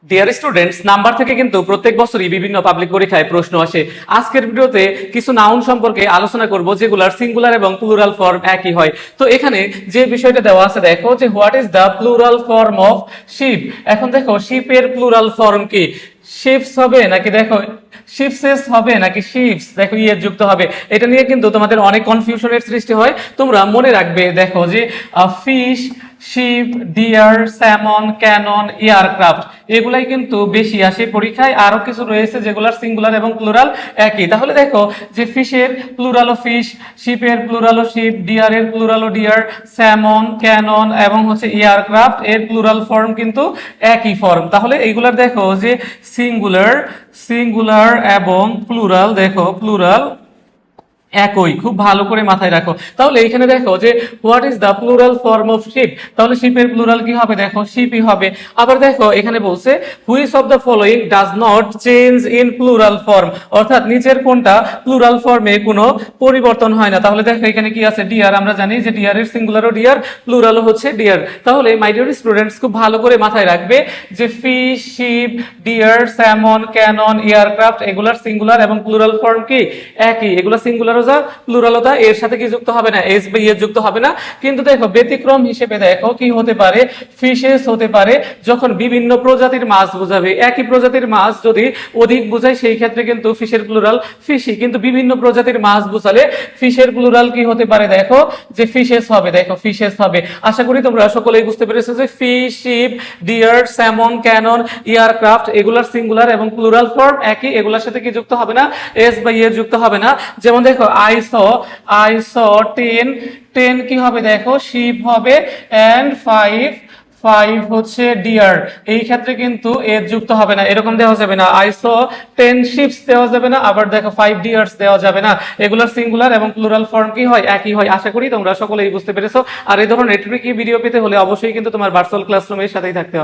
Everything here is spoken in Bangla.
ডিয়ার স্টুডেন্টস, নাম্বার থেকে কিন্তু প্রত্যেক বছরই বিভিন্ন পাবলিক পরীক্ষায় প্রশ্ন আসে। আজকের ভিডিওতে কিছু নাউন সম্পর্কে আলোচনা করব যেগুলোর সিঙ্গুলার এবং প্লুরাল ফর্ম একই হয়। তো এখানে যে বিষয়টা দেওয়া আছে দেখো যে what is the plural form of sheep. এখন দেখো শিপের প্লুরাল ফর্ম কি? শিপস হবে নাকি দেখো শিপসেস হবে নাকি শিপস, দেখো ইয়ে যুক্ত হবে। এটা নিয়ে কিন্তু তোমাদের অনেক কনফিউশনের সৃষ্টি হয়। তোমরা মনে রাখবে দেখো যে fish, sheep, deer, salmon, cannon, aircraft এগুলাই কিন্তু বেশি আসে পরীক্ষায়। আরো কিছু রয়েছে যেগুলোর সিঙ্গুলার এবং প্লুরাল একই। তাহলে দেখো যে ফিশের প্লুরাল ফিশ, শিপের প্লুরাল শিপ, ডিয়ারের প্লুরাল ডিয়ার, স্যামন, ক্যানন এবং হচ্ছে এয়ারক্রাফট এর প্লুরাল ফর্ম কিন্তু একই ফর্ম। তাহলে এইগুলার দেখো যে সিঙ্গুলার এবং প্লুরাল, দেখো প্লুরাল একই, খুব ভালো করে মাথায় রাখো। তাহলে এখানে দেখো যে what is the plural form of sheep, তাহলে শিপের প্লুরাল কি হবে? দেখো শিপই হবে। আবার দেখো এখানে বলছে which of the following does not change in plural form, অর্থাৎ নিচের কোনটা প্লুরাল ফর্মে কোনো পরিবর্তন হয় না। তাহলে দেখো এখানে কি আছে? ডিয়ার। আমরা জানি যে ডিয়ারের সিঙ্গুলারও ডিয়ার, প্লুরালও হচ্ছে ডিয়ার। তাহলে মাই ডিয়ার স্টুডেন্টস, খুব ভালো করে মাথায় রাখবে যে fish, sheep, deer, salmon, cannon, aircraft এগুলার সিঙ্গুলার এবং প্লুরাল ফর্ম কি একই। এগুলা সিঙ্গুলার প্লুরালতা এর সাথে কি যুক্ত হবে না? এস বা ইয়ে যুক্ত হবে না। কিন্তু দেখো ব্যতিক্রম হিসেবে দেখো কি হতে পারে? ফিশেস হতে পারে যখন বিভিন্ন প্রজাতির মাছ বোঝাবে। একই প্রজাতির মাছ যদি অধিক বোঝায় সেই ক্ষেত্রে কিন্তু ফিশের প্লুরাল ফিশি, কিন্তু বিভিন্ন প্রজাতির মাছ বোঝালে ফিশের প্লুরাল কি হতে পারে? দেখো যে ফিশেস হবে। দেখো ফিশেস হবে। আশা করি তোমরা সকলেই বুঝতে পেরেছো যে fish, sheep, deer, salmon, cannon, aircraft এগুলার সিঙ্গুলার এবং প্লুরাল ফর্ম একই। এগুলোর সাথে কি যুক্ত হবে না? এস বা ইয়ে যুক্ত হবে না। যেমন দেখো I saw 10 কি হবে? দেখো শিপ হবে, এন্ড 5 হচ্ছে ডিয়ার। এই ক্ষেত্রে কিন্তু এর যুক্ত হবে না, এরকম দেওয়া যাবে না। I saw 10 ships দেওয়া যাবে না, আবার দেখো 5 ডিয়ার্স দেওয়া যাবে না। এগুলোর সিঙ্গুলার এবং প্লুরাল ফর্ম কি হয়? একই হয়। আশা করি তোমরা সকলেই বুঝতে পেরেছো। আর এই ধরনের ট্রিকি ভিডিও পেতে হলে অবশ্যই কিন্তু তোমার ভার্চুয়াল ক্লাসরুমের সাথেই থাকতে হবে।